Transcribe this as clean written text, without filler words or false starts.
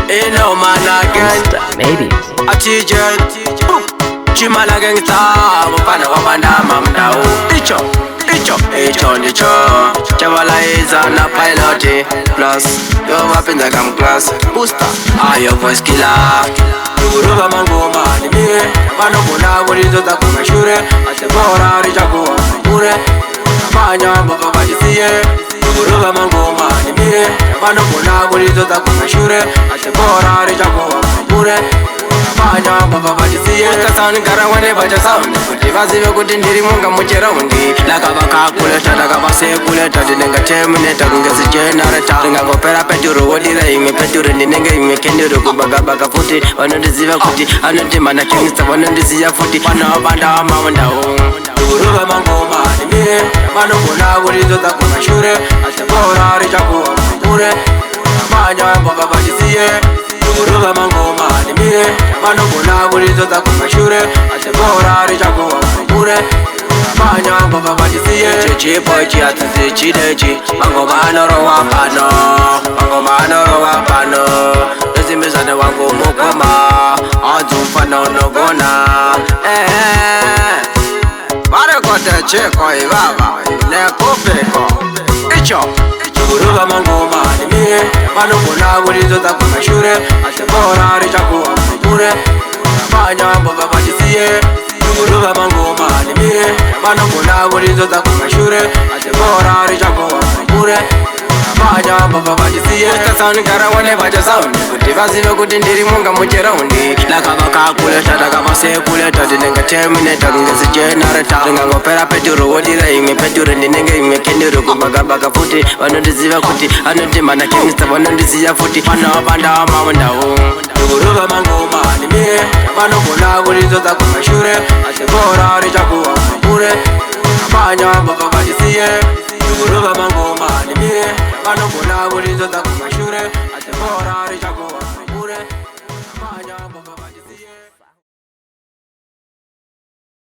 Ain't no man again. Maybe. A teacher. Chimala gangsta. Mupana wabandama mdao. Icho. Icho. Chavala is on a pilot. Plus, your weapons are come class. Booster. Ah, your voice killer. Ruba mangoma ni mie. Mano kuna walizo za kumashure. Atebora rijaku mure. Manya baba bajisiye. Ruba mangoma ni mie. Mano kuna walizo za kumashure. Atebora rijaku mure. Manya baba bajisiye. Kasani karawane baja sound. Kutivazi vyo kutindiri munga muchera undi. Laka baka kuleta, laka base kuleta. Dinenga terminata, ngasi generator. Dinga gopera peturu, wadira ime peturu. Ninenga ime kenduru, kubaga baka futi. Wanondiziva kuti, anontimana kingsta. Wanondizia futi, wanabanda wa mawandao. Ruba mangoma ni mie. Mano kuna walizo za kumashure. Atebora rijaku mure. Manya baba bajisiye. Ruba mangoma ni mie. Mano kuna walizo za kumashure. Atebora rijaku mure. Manya baba bajisiye. Chichi pochi atuzi chidechi. Mangoma norowa pano. Mangoma norowa pano. Nozimizane wangu mukoma. Azumfano nogona. Vare kote cheko ibaba. Nekupeko. Icho. Ruba mangoma ni mie. Mano kuna walizo za kumashure. Atebora rijaku mure. Manya baba bajisiye. Ruba mangoma ni mie. Mano kuna walizo za kumashure. Atebora rijaku mure. Manya baba bajisiye. Kasani karawane baja sound. Kutivazi vyo kutindiri munga muchera undi. Laka baka kuleta, laka base kuleta. Dinenga terminata, ngasi generator. Dinga ngopera peturu, wadira ime peturu. Ninenga ime kenduru, kubaga baka futi. Wanondiziva kuti, anontimana kingsta. Wanondizia futi, wanabanda wa mawandao. Ruba mangoma ni mie. Mano kuna walizo za kumashure. Atebora rijaku mure. Manya baba bajisiye. Ruba mangoma ni mie. Mano kuna walizo za kumashure.